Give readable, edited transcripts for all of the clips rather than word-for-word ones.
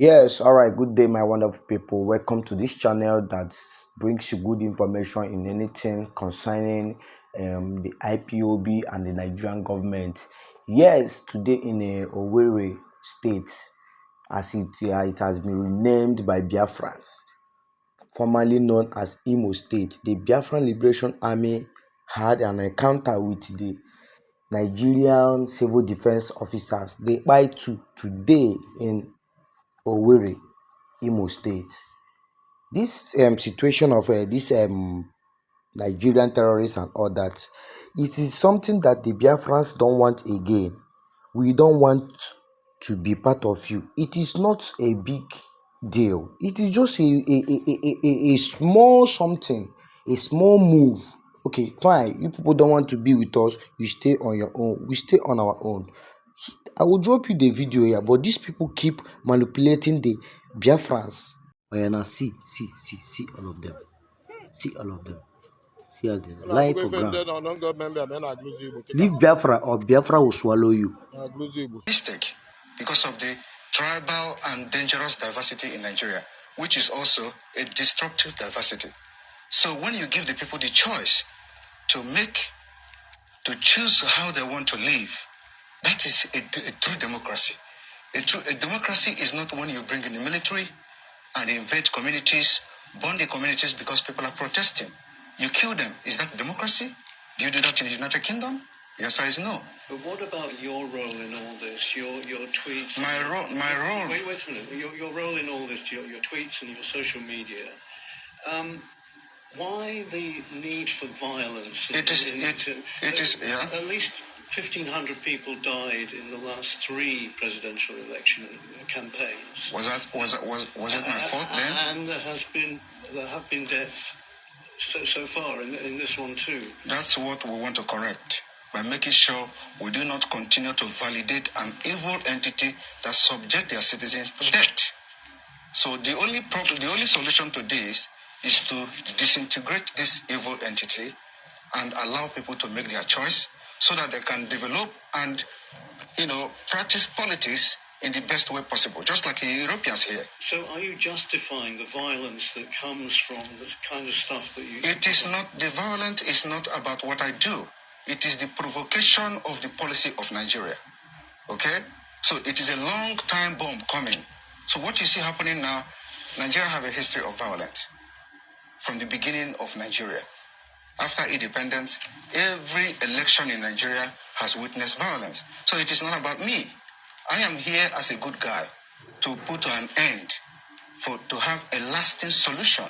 Yes, all right. Good day, my wonderful people. Welcome to this channel that brings you good information in anything concerning the IPOB and the Nigerian government. Yes, today in Owerri State, as it has been renamed by Biafrans, formerly known as Imo State, the Biafran Liberation Army had an encounter with the Nigerian civil defense officers, the Kpai today in Owerri, Imo State. This situation of this Nigerian terrorists and all that, it is something that the Biafrans don't want again. We don't want to be part of you. It is not a big deal. It is just a small something, a small move. Okay, fine. You people don't want to be with us. You stay on your own. We stay on our own. I will drop you the video here, but these people keep manipulating the Biafrans. Oh, yeah, now see all of them. See all of them. See as they lie for ground. Leave Biafra or Biafra will swallow you. Mistake because of the tribal and dangerous diversity in Nigeria, which is also a destructive diversity. So when you give the people the choice to choose how they want to live, that is a true democracy. A democracy is not when you bring in the military and invade communities, burn the communities because people are protesting. You kill them. Is that democracy? Do you do that in the United Kingdom? The answer is no. But what about your role in all this? Your tweets. My role. Wait a minute. Your role in all this. Your tweets and your social media. Why the need for violence? It is. Yeah. At least 1,500 people died in the last 3 presidential election campaigns. Was it my fault then? And there have been deaths so far in this one too. That's what we want to correct by making sure we do not continue to validate an evil entity that subject their citizens to death. So the only solution to this is to disintegrate this evil entity and allow people to make their choice so that they can develop and practice politics in the best way possible, just like the Europeans here. So are you justifying the violence that comes from the kind of stuff that you... It is not, the violence is not about what I do. It is the provocation of the policy of Nigeria. Okay? So it is a long time bomb coming. So what you see happening now, Nigeria have a history of violence from the beginning of Nigeria. After independence, every election in Nigeria has witnessed violence. So it is not about me. I am here as a good guy to put an end, to have a lasting solution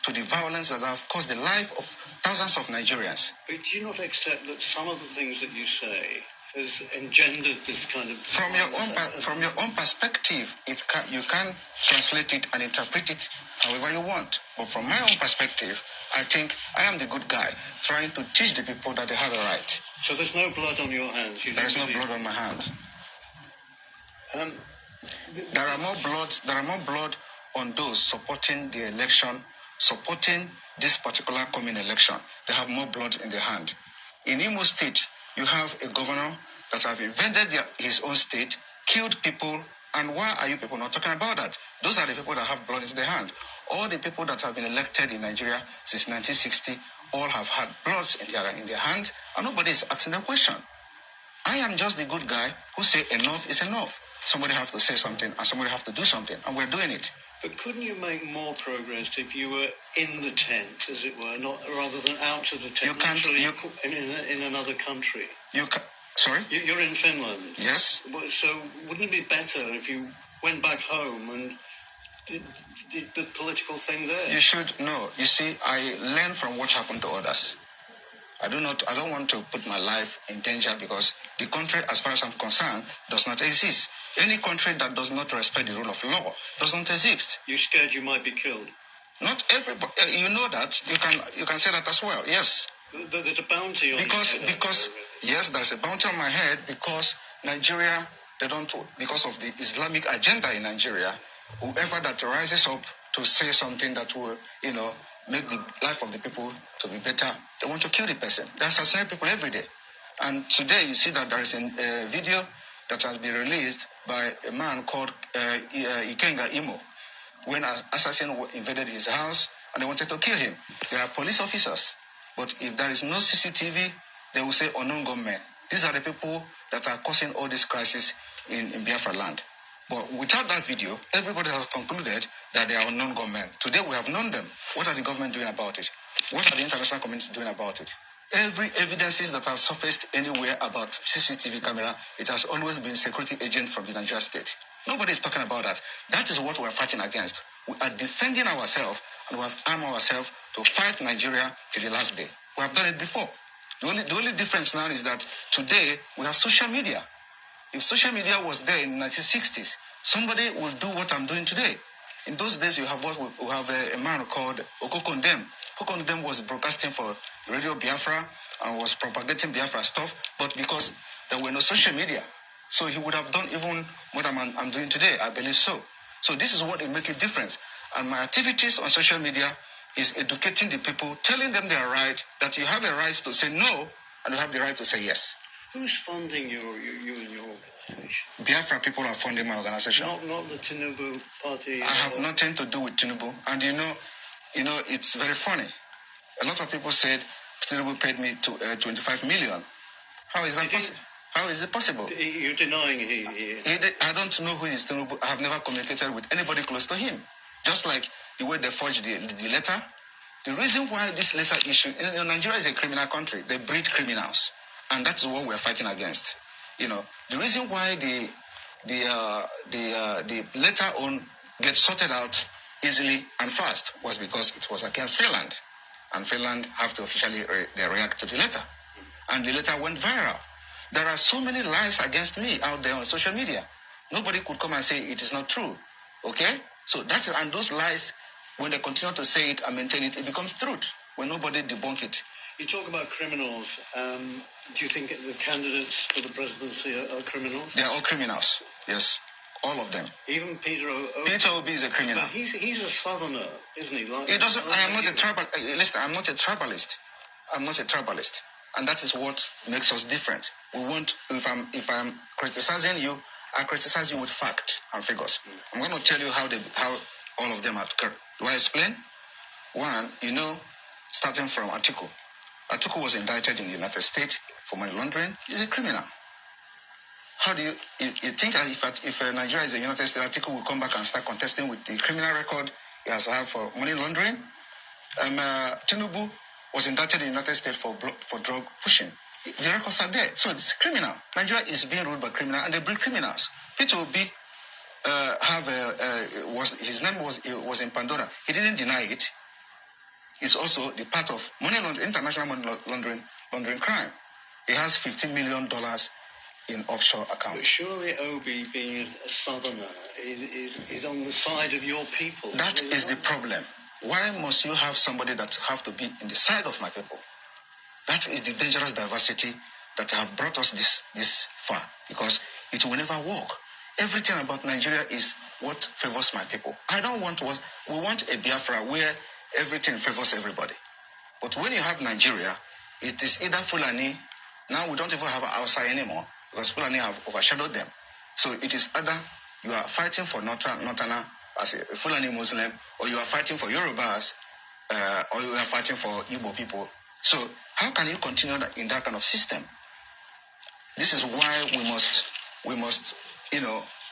to the violence that have caused the life of thousands of Nigerians. But do you not accept that some of the things that you say has engendered this kind of... From your own perspective, you can translate it and interpret it however you want. But from my own perspective, I think I am the good guy trying to teach the people that they have a right. So there's no blood on your hands? There is no blood on my hands. There are more blood on those supporting the election, supporting this particular coming election. They have more blood in their hand. In Imo State, you have a governor that have invaded his own state, killed people, and why are you people not talking about that? Those are the people that have blood in their hand. All the people that have been elected in Nigeria since 1960 all have had blood in their hand, and nobody is asking the question. I am just the good guy who say enough is enough. Somebody have to say something, and somebody have to do something, and we're doing it. But couldn't you make more progress if you were in the tent, as it were, not rather than out of the tent? In another country. Sorry? You're in Finland. Yes. So wouldn't it be better if you went back home and did the political thing there? You should know. You see, I learn from what happened to others. I don't want to put my life in danger because the country, as far as I'm concerned, does not exist. Any country that does not respect the rule of law does not exist. You're scared you might be killed? Not everybody. You know that. You can say that as well. Yes. There's a bounty on because yes, there's a bounty on my head because Nigeria, because of the Islamic agenda in Nigeria, whoever that rises up to say something that will, make the life of the people to be better, they want to kill the person. They assassinate people every day. And today you see that there is a video that has been released by a man called Ikenga Imo when an assassin invaded his house and they wanted to kill him. They are police officers. But if there is no CCTV, they will say unknown gunmen. These are the people that are causing all this crisis in Biafra land. But without that video, everybody has concluded that they are unknown gunmen. Today we have known them. What are the government doing about it? What are the international community doing about it? Every evidences that have surfaced anywhere about CCTV camera, it has always been security agent from the Nigeria state. Nobody is talking about that. That is what we are fighting against. We are defending ourselves and we have armed ourselves to fight Nigeria till the last day. We have done it before. The only difference now is that today we have social media. If social media was there in the 1960s, somebody will do what I'm doing today. In those days, we have a man called Okokondem. Okokondem was broadcasting for Radio Biafra and was propagating Biafra stuff, but because there were no social media, so he would have done even what I'm doing today. I believe so. So this is what will make a difference. And my activities on social media is educating the people, telling them they are right, that you have a right to say no, and you have the right to say yes. Who's funding you and your organization? Biafra people are funding my organization. Not the Tinubu party. I have nothing to do with Tinubu. And you know, it's very funny. A lot of people said Tinubu paid me 25 million. How is that possible? How is it possible? You're denying I don't know who is Tinubu. I have never communicated with anybody close to him. Just like the way they forged the letter. The reason why this letter issue, Nigeria is a criminal country. They breed criminals. And that's what we're fighting against. The reason why the letter on gets sorted out easily and fast was because it was against Finland. And Finland have to officially react to the letter. And the letter went viral. There are so many lies against me out there on social media. Nobody could come and say it is not true. Okay? So and those lies, when they continue to say it and maintain it, it becomes truth when nobody debunk it. You talk about criminals. Do you think the candidates for the presidency are criminals? They are all criminals. Yes, all of them. Even Peter Obi. Peter Obi is a criminal. But he's a southerner, isn't he? He doesn't. I am not a tribal. Listen, I'm not a tribalist. I'm not a tribalist, and that is what makes us different. We want. If I'm criticizing you, I criticize you with fact and figures. I'm going to tell you how all of them are. Do I explain? One, starting from Atiku. Atiku was indicted in the United States for money laundering. He's a criminal. How do you think if Nigeria is a United States, Atiku will come back and start contesting with the criminal record he has had for money laundering? Tinubu was indicted in the United States for drug pushing. The records are there. So it's criminal. Nigeria is being ruled by criminals, and they breed criminals. Peter Obi his name was in Pandora. He didn't deny it. It's also the part of international money laundering crime. He has $15 million in offshore accounts. But surely Obi, being a southerner, is on the side of your people. That is the problem. Why must you have somebody that have to be in the side of my people? That is the dangerous diversity that have brought us this far, because it will never work. Everything about Nigeria is what favors my people. We want a Biafra where everything favors everybody. But when you have Nigeria, it is either Fulani. Now we don't even have outside anymore because Fulani have overshadowed them. So it is either you are fighting for Northerner as a Fulani Muslim, or you are fighting for Yorubas, or you are fighting for Igbo people. So how can you continue in that kind of system? This is why we must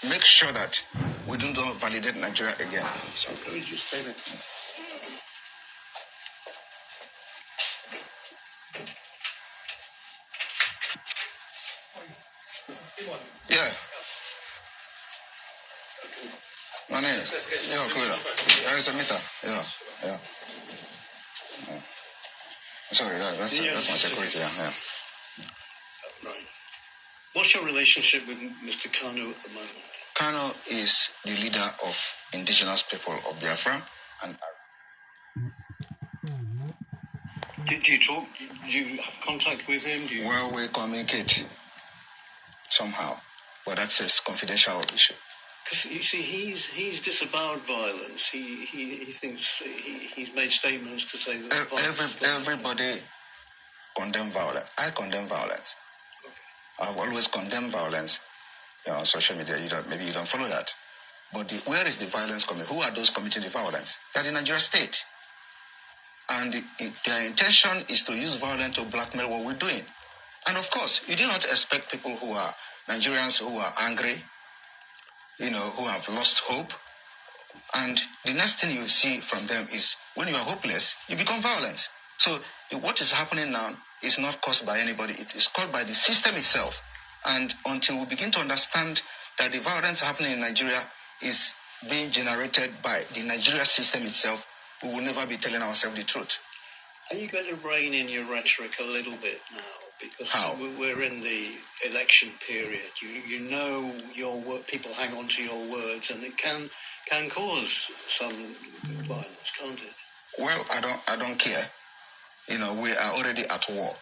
make sure that we don't validate Nigeria again. So let me just say that. Yeah. My name. Yeah, cool. Yeah, it's a meter. Yeah. Sorry, that's my security. Yeah. Right. What's your relationship with Mr. Kanu at the moment? Kanu is the leader of indigenous people of Biafra, and Did you talk? Do you have contact with him? Well, we communicate somehow, but that's a confidential issue. Because you see, he's disavowed violence. He thinks he's made statements to say that everybody condemn violence. I condemn violence. Okay. I've always condemned violence. on social media. Maybe you don't follow that. But where is the violence coming? Who are those committing the violence? They are the Nigeria state. And their intention is to use violence to blackmail what we're doing. And of course, you do not expect people who are Nigerians who are angry, who have lost hope. And the next thing you see from them is when you are hopeless, you become violent. So what is happening now is not caused by anybody. It is caused by the system itself. And until we begin to understand that the violence happening in Nigeria is being generated by the Nigeria system itself, we will never be telling ourselves the truth. Are you going to rein in your rhetoric a little bit now? Because How? We're in the election period. You know people hang on to your words, and it can cause some violence, can't it? Well, I don't care. We are already at war.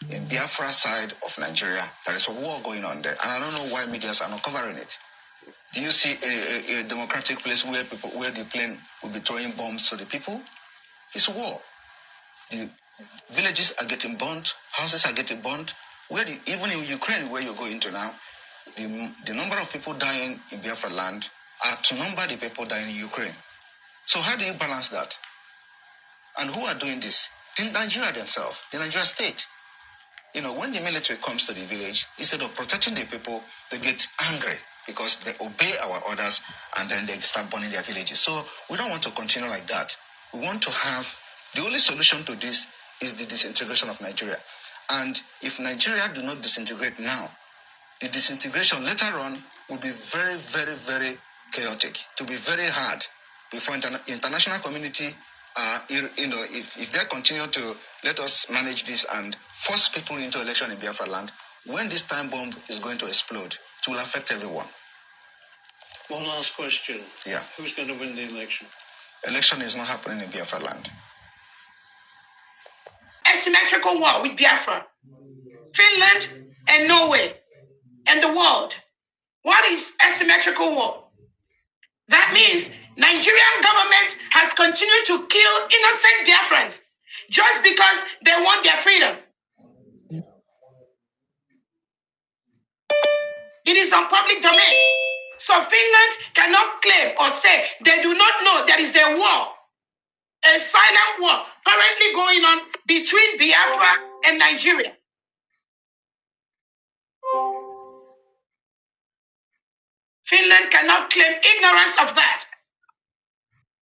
In Biafra side of Nigeria, there is a war going on there, and I don't know why medias are not covering it. Do you see a democratic place where the plane will be throwing bombs to the people? It's war. The villages are getting burnt, houses are getting burnt. Even in Ukraine, where you're going to now, the number of people dying in Biafra land outnumber the people dying in Ukraine. So how do you balance that? And who are doing this? The Nigeria themselves, the Nigeria state. When the military comes to the village, instead of protecting the people, they get angry because they obey our orders and then they start burning their villages. So we don't want to continue like that. We want to have, the only solution to this is the disintegration of Nigeria. And if Nigeria do not disintegrate now, the disintegration later on will be very, very, very chaotic. To be very hard before international community, if they continue to let us manage this and force people into election in Biafra land, when this time bomb is going to explode, it will affect everyone. One last question. Yeah. Who's going to win the election? Election is not happening in Biafra land. Asymmetrical war with Biafra, Finland, and Norway, and the world. What is asymmetrical war? That means Nigerian government has continued to kill innocent Biafrans just because they want their freedom. It is on public domain. So Finland cannot claim or say they do not know there is a war, a silent war currently going on between Biafra and Nigeria. Finland cannot claim ignorance of that.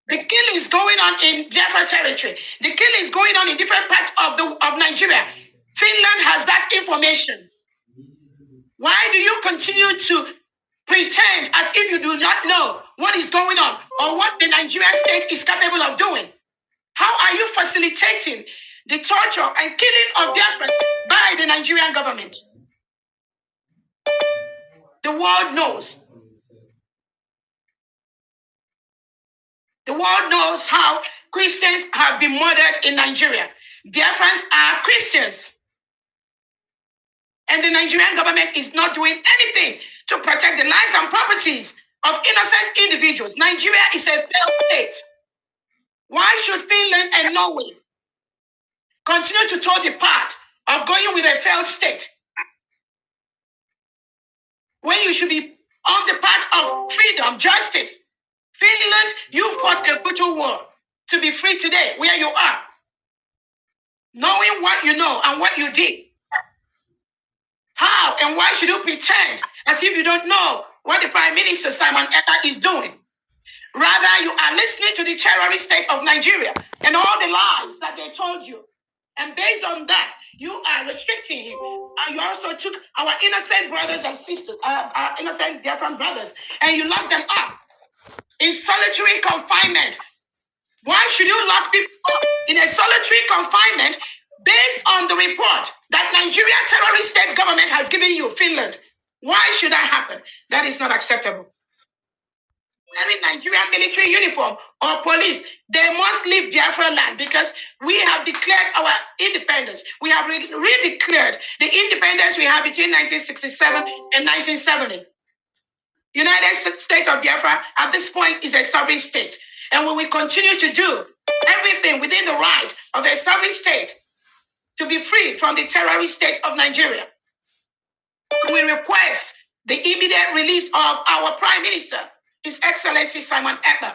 The killing is going on in Biafra territory. The killing is going on in different parts of Nigeria. Finland has that information. Why do you continue to pretend as if you do not know what is going on or what the Nigerian state is capable of doing? How are you facilitating the torture and killing of Biafrans by the Nigerian government? The world knows. The world knows how Christians have been murdered in Nigeria. Biafrans are Christians. And the Nigerian government is not doing anything to protect the lives and properties of innocent individuals. Nigeria is a failed state. Why should Finland and Norway continue to toe the path of going with a failed state when you should be on the path of freedom, justice? Finland, you fought a brutal war to be free today where you are, knowing what you know and what you did. How and why should you pretend as if you don't know what the Prime Minister Simon Ekpa is doing? Rather, you are listening to the terrorist state of Nigeria and all the lies that they told you. And based on that, you are restricting him. And you also took our innocent brothers and sisters, our innocent Biafran brothers, and you locked them up in solitary confinement. Why should you lock people up in a solitary confinement based on the report that Nigeria terrorist state government has given you, Finland? Why should that happen? That is not acceptable. Wearing Nigerian military uniform or police, they must leave Biafra land because we have declared our independence. We have redeclared the independence we had between 1967 and 1970. United States of Biafra at this point is a sovereign state. And we will continue to do everything within the right of a sovereign state to be free from the terrorist state of Nigeria. We request the immediate release of our Prime Minister, His Excellency Simon Ekpa.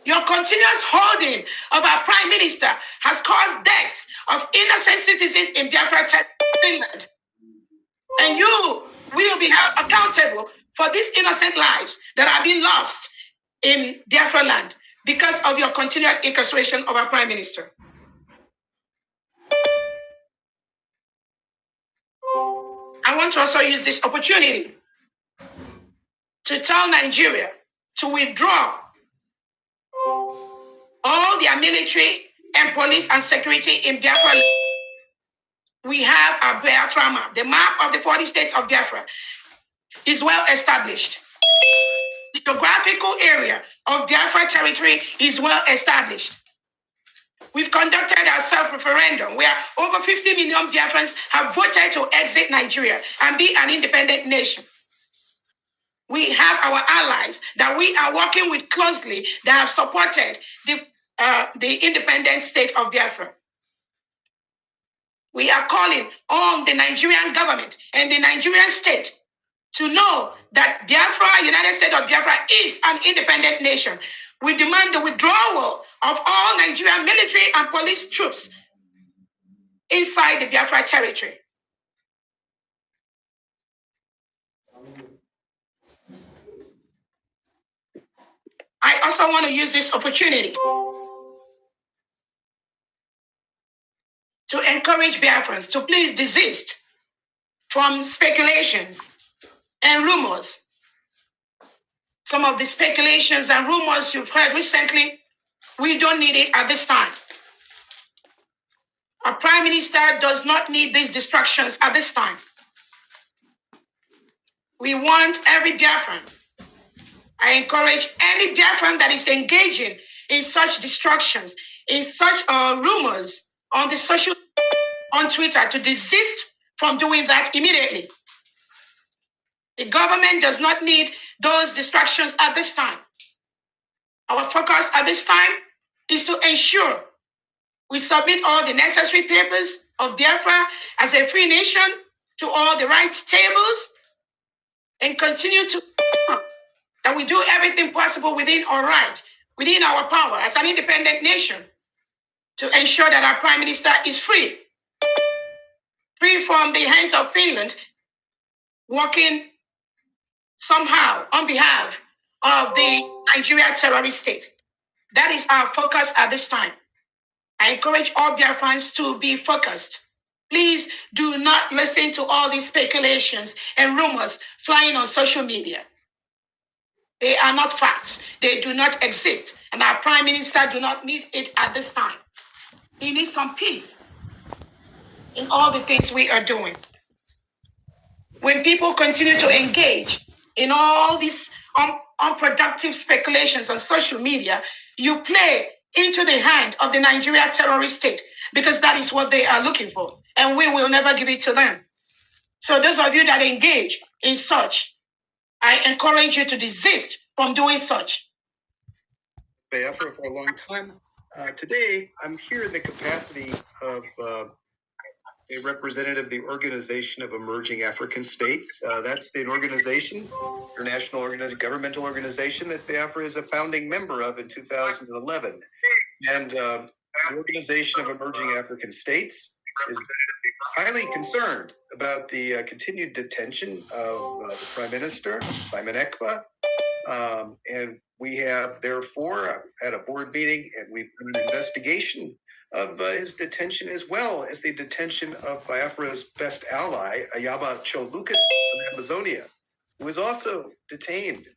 Your continuous holding of our Prime Minister has caused deaths of innocent citizens in Biafra, Finland. And you will be held accountable for these innocent lives that are being lost in Biafra land because of your continued incarceration of our Prime Minister. I want to also use this opportunity to tell Nigeria to withdraw all their military and police and security in Biafra. We have a Biafra map. The map of the 40 states of Biafra is well established. The geographical area of Biafra territory is well established. We've conducted our self-referendum where over 50 million Biafrans have voted to exit Nigeria and be an independent nation. We have our allies that we are working with closely that have supported the independent state of Biafra. We are calling on the Nigerian government and the Nigerian state to know that Biafra, United States of Biafra, is an independent nation. We demand the withdrawal of all Nigerian military and police troops inside the Biafra territory. I also want to use this opportunity to encourage Biafrans to please desist from speculations and rumors. Some of the speculations and rumors you've heard recently, we don't need it at this time. Our Prime Minister does not need these distractions at this time. We want every Biafran. I encourage any Biafran that is engaging in such distractions, in such rumors on Twitter to desist from doing that immediately. The government does not need those distractions at this time. Our focus at this time is to ensure we submit all the necessary papers of Biafra as a free nation to all the right tables and continue to that we do everything possible within our right, within our power as an independent nation to ensure that our Prime Minister is free from the hands of Finland, working somehow on behalf of the Nigeria terrorist state. That is our focus at this time. I encourage all Biafrans to be focused. Please do not listen to all these speculations and rumors flying on social media. They are not facts. They do not exist. And our Prime Minister do not need it at this time. He needs some peace in all the things we are doing. When people continue to engage in all these unproductive speculations on social media, you play into the hand of the Nigeria terrorist state because that is what they are looking for. And we will never give it to them. So those of you that engage in such, I encourage you to desist from doing such. Biafra for a long time. Today, I'm here in the capacity of a representative of the Organization of Emerging African States. That's an organization, international governmental organization that Biafra is a founding member of in 2011. And the Organization of Emerging African States is highly concerned about the continued detention of the Prime Minister, Simon Ekpa. And we have therefore had a board meeting and we've done an investigation of his detention as well as the detention of Biafra's best ally, Ayaba Cho Lucas of Amazonia, who was also detained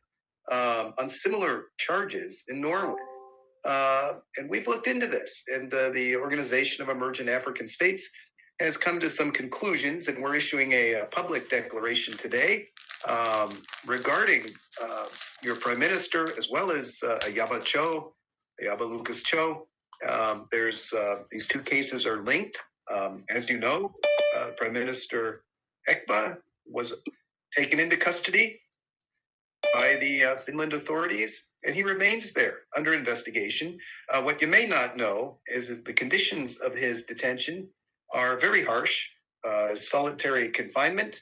on similar charges in Norway. And we've looked into this, and the Organization of Emerging African States has come to some conclusions, and we're issuing a public declaration today regarding your Prime Minister, as well as Ayaba Lucas Cho. There's these two cases are linked. As you know, Prime Minister Ekpa was taken into custody by the Finland authorities, and he remains there under investigation. What you may not know is the conditions of his detention are very harsh. Solitary confinement.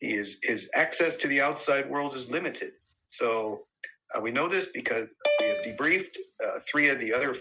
his access to the outside world is limited. So we know this because we have debriefed 3 of the other